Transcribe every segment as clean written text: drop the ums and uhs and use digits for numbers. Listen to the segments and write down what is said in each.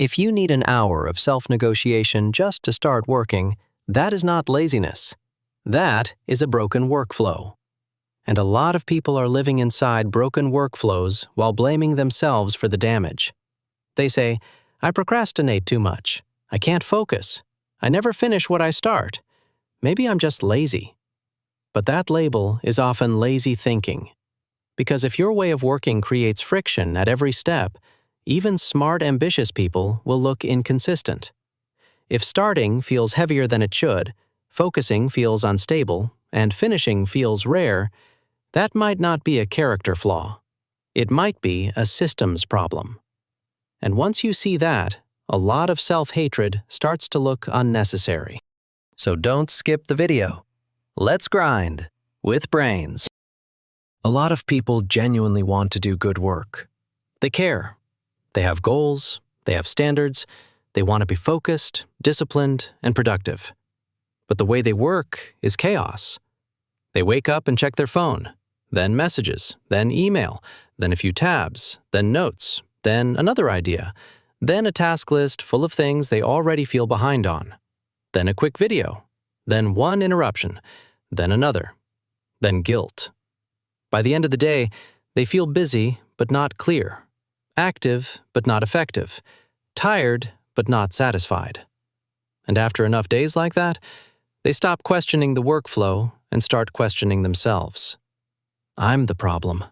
If you need an hour of self-negotiation just to start working, that is not laziness. That is a broken workflow. And a lot of people are living inside broken workflows while blaming themselves for the damage. They say, "I procrastinate too much. I can't focus. I never finish what I start. Maybe I'm just lazy." But that label is often lazy thinking. Because if your way of working creates friction at every step, even smart, ambitious people will look inconsistent. If starting feels heavier than it should, focusing feels unstable, and finishing feels rare, that might not be a character flaw. It might be a systems problem. And once you see that, a lot of self-hatred starts to look unnecessary. So don't skip the video. Let's grind with brains. A lot of people genuinely want to do good work. They care. They have goals, they have standards, they want to be focused, disciplined, and productive. But the way they work is chaos. They wake up and check their phone, then messages, then email, then a few tabs, then notes, then another idea, then a task list full of things they already feel behind on, then a quick video, then one interruption, then another, then guilt. By the end of the day, they feel busy but not clear, active but not effective, tired but not satisfied. And after enough days like that, they stop questioning the workflow and start questioning themselves. I'm the problem.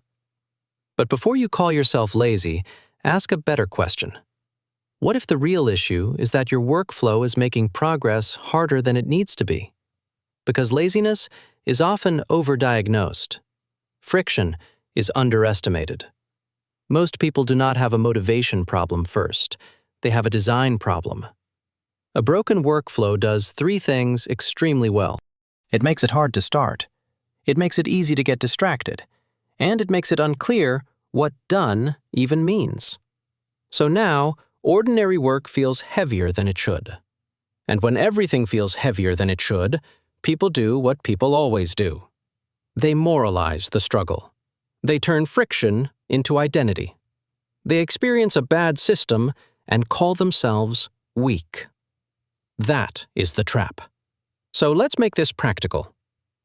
But before you call yourself lazy, ask a better question. What if the real issue is that your workflow is making progress harder than it needs to be? Because laziness is often overdiagnosed. Friction is underestimated. Most people do not have a motivation problem first. They have a design problem. A broken workflow does three things extremely well. It makes it hard to start. It makes it easy to get distracted. And it makes it unclear what done even means. So now, ordinary work feels heavier than it should. And when everything feels heavier than it should, people do what people always do. They moralize the struggle. They turn friction into identity. They experience a bad system and call themselves weak. That is the trap. So let's make this practical.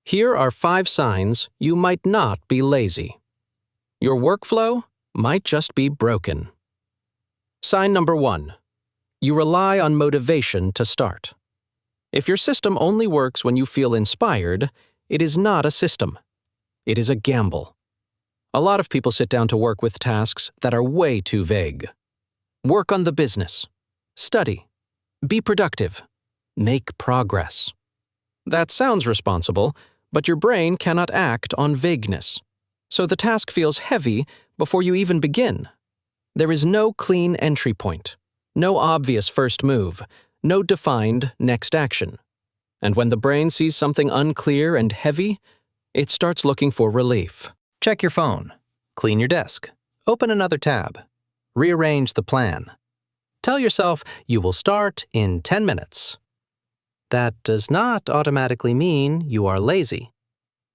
Here are 5 signs you might not be lazy. Your workflow might just be broken. Sign number 1. You rely on motivation to start. If your system only works when you feel inspired, it is not a system. It is a gamble. A lot of people sit down to work with tasks that are way too vague. Work on the business. Study. Be productive. Make progress. That sounds responsible, but your brain cannot act on vagueness. So the task feels heavy before you even begin. There is no clean entry point, no obvious first move, no defined next action. And when the brain sees something unclear and heavy, it starts looking for relief. Check your phone, clean your desk, open another tab, rearrange the plan. Tell yourself you will start in 10 minutes. That does not automatically mean you are lazy.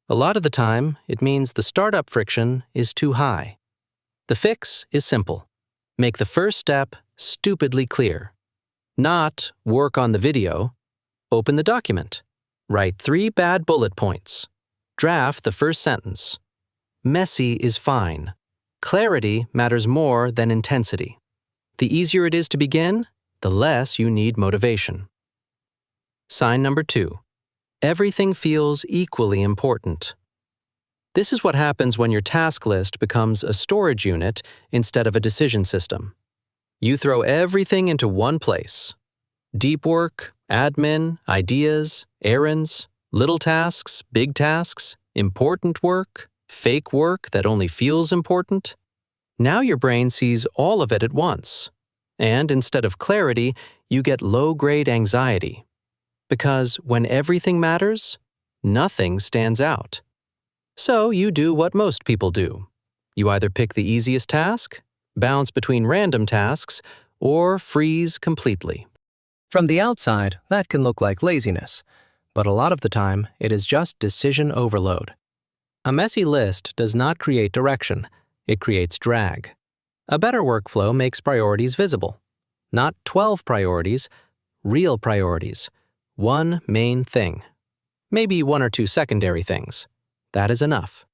A lot of the time, it means the startup friction is too high. The fix is simple. Make the first step stupidly clear. Not work on the video. Open the document. Write 3 bad bullet points. Draft the first sentence. Messy is fine. Clarity matters more than intensity. The easier it is to begin, the less you need motivation. Sign number 2. Everything feels equally important. This is what happens when your task list becomes a storage unit instead of a decision system. You throw everything into one place. Deep work, admin, ideas, errands, little tasks, big tasks, important work, fake work that only feels important. Now your brain sees all of it at once. And instead of clarity, you get low-grade anxiety. Because when everything matters, nothing stands out. So you do what most people do. You either pick the easiest task, bounce between random tasks, or freeze completely. From the outside, that can look like laziness, but a lot of the time, it is just decision overload. A messy list does not create direction, it creates drag. A better workflow makes priorities visible. Not 12 priorities, real priorities. One main thing. Maybe 1 or 2 secondary things. That is enough.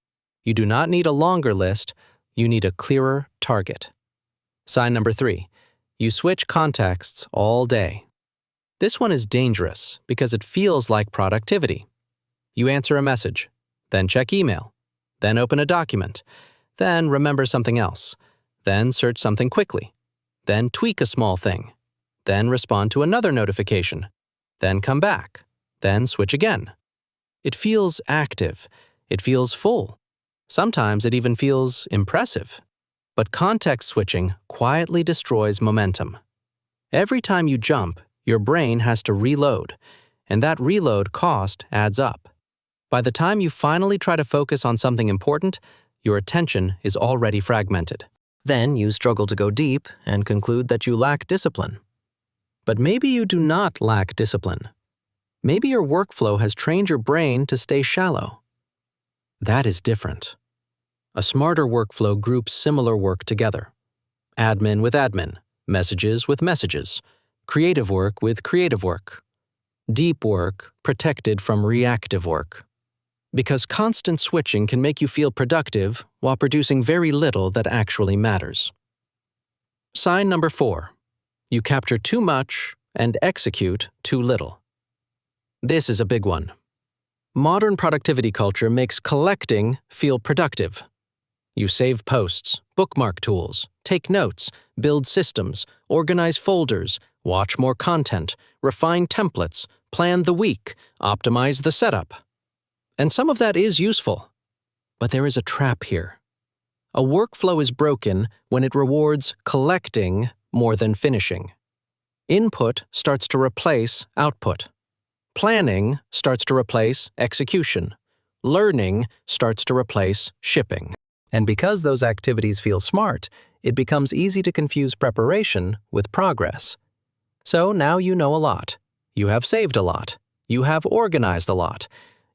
You do not need a longer list, you need a clearer target. Sign number 3. You switch contexts all day. This one is dangerous because it feels like productivity. You answer a message, then check email, then open a document, then remember something else, then search something quickly, then tweak a small thing, then respond to another notification, then come back, then switch again. It feels active. It feels full. Sometimes it even feels impressive. But context switching quietly destroys momentum. Every time you jump, your brain has to reload, and that reload cost adds up. By the time you finally try to focus on something important, your attention is already fragmented. Then you struggle to go deep and conclude that you lack discipline. But maybe you do not lack discipline. Maybe your workflow has trained your brain to stay shallow. That is different. A smarter workflow groups similar work together. Admin with admin, messages with messages, creative work with creative work. Deep work protected from reactive work. Because constant switching can make you feel productive while producing very little that actually matters. Sign number 4. You capture too much and execute too little. This is a big one. Modern productivity culture makes collecting feel productive. You save posts, bookmark tools, take notes, build systems, organize folders, watch more content, refine templates, plan the week, optimize the setup. And some of that is useful. But there is a trap here. A workflow is broken when it rewards collecting more than finishing. Input starts to replace output. Planning starts to replace execution. Learning starts to replace shipping. And because those activities feel smart, it becomes easy to confuse preparation with progress. So now you know a lot. You have saved a lot. You have organized a lot.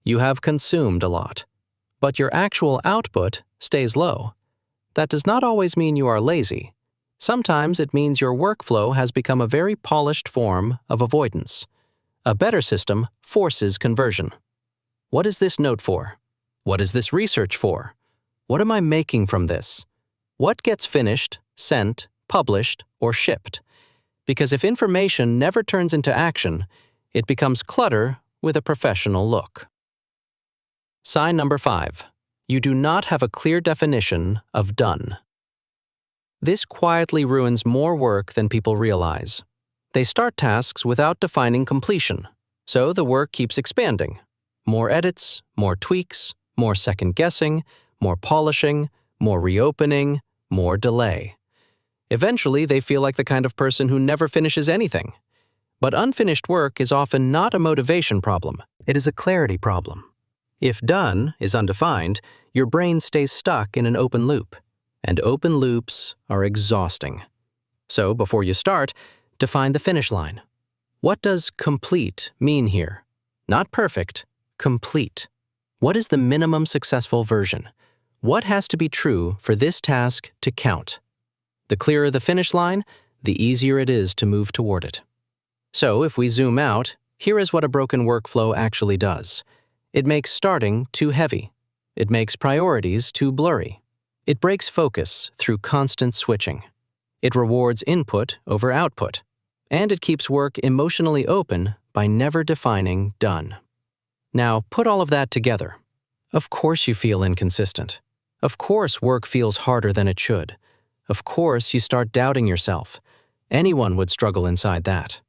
You have consumed a lot. But your actual output stays low. That does not always mean you are lazy. Sometimes it means your workflow has become a very polished form of avoidance. A better system forces conversion. What is this note for? What is this research for? What am I making from this? What gets finished, sent, published, or shipped? Because if information never turns into action, it becomes clutter with a professional look. Sign number 5. You do not have a clear definition of done. This quietly ruins more work than people realize. They start tasks without defining completion, so the work keeps expanding. More edits, more tweaks, more second-guessing, more polishing, more reopening, more delay. Eventually, they feel like the kind of person who never finishes anything. But unfinished work is often not a motivation problem. It is a clarity problem. If done is undefined, your brain stays stuck in an open loop. And open loops are exhausting. So before you start, define the finish line. What does complete mean here? Not perfect, complete. What is the minimum successful version? What has to be true for this task to count? The clearer the finish line, the easier it is to move toward it. So if we zoom out, here is what a broken workflow actually does. It makes starting too heavy. It makes priorities too blurry. It breaks focus through constant switching. It rewards input over output. And it keeps work emotionally open by never defining done. Now, put all of that together. Of course you feel inconsistent. Of course work feels harder than it should. Of course you start doubting yourself. Anyone would struggle inside that.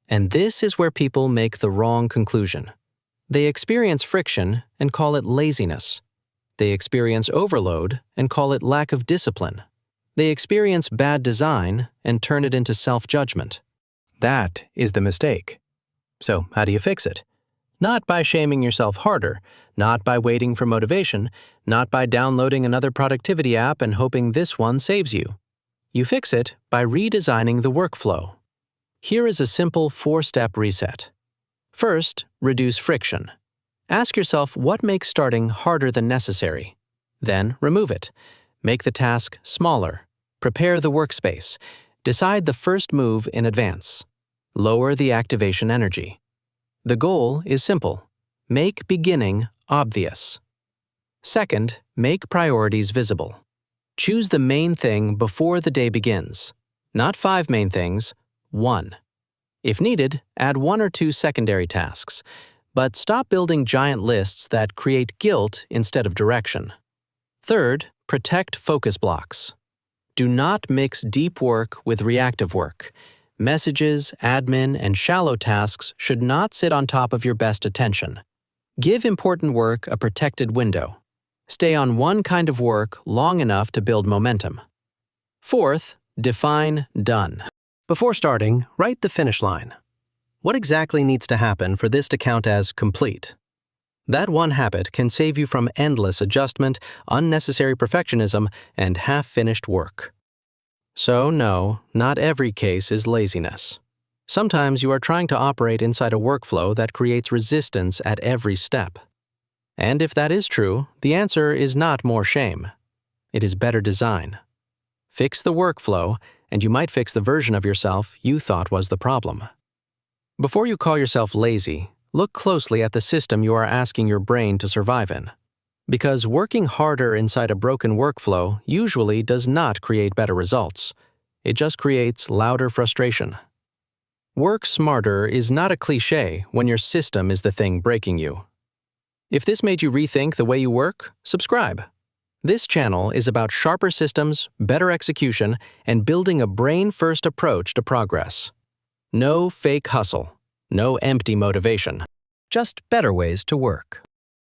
And this is where people make the wrong conclusion. They experience friction and call it laziness. They experience overload and call it lack of discipline. They experience bad design and turn it into self-judgment. That is the mistake. So how do you fix it? Not by shaming yourself harder, not by waiting for motivation, not by downloading another productivity app and hoping this one saves you. You fix it by redesigning the workflow. Here is a simple 4-step reset. First, reduce friction. Ask yourself what makes starting harder than necessary. Then remove it. Make the task smaller. Prepare the workspace. Decide the first move in advance. Lower the activation energy. The goal is simple. Make beginning obvious. Second, make priorities visible. Choose the main thing before the day begins. Not 5 main things, 1. If needed, add 1 or 2 secondary tasks, but stop building giant lists that create guilt instead of direction. Third, protect focus blocks. Do not mix deep work with reactive work. Messages, admin, and shallow tasks should not sit on top of your best attention. Give important work a protected window. Stay on one kind of work long enough to build momentum. Fourth, define done. Before starting, write the finish line. What exactly needs to happen for this to count as complete? That one habit can save you from endless adjustment, unnecessary perfectionism, and half-finished work. So no, not every case is laziness. Sometimes you are trying to operate inside a workflow that creates resistance at every step. And if that is true, the answer is not more shame. It is better design. Fix the workflow, and you might fix the version of yourself you thought was the problem. Before you call yourself lazy, look closely at the system you are asking your brain to survive in. Because working harder inside a broken workflow usually does not create better results. It just creates louder frustration. Work smarter is not a cliché when your system is the thing breaking you. If this made you rethink the way you work, subscribe. This channel is about sharper systems, better execution, and building a brain-first approach to progress. No fake hustle, no empty motivation, just better ways to work.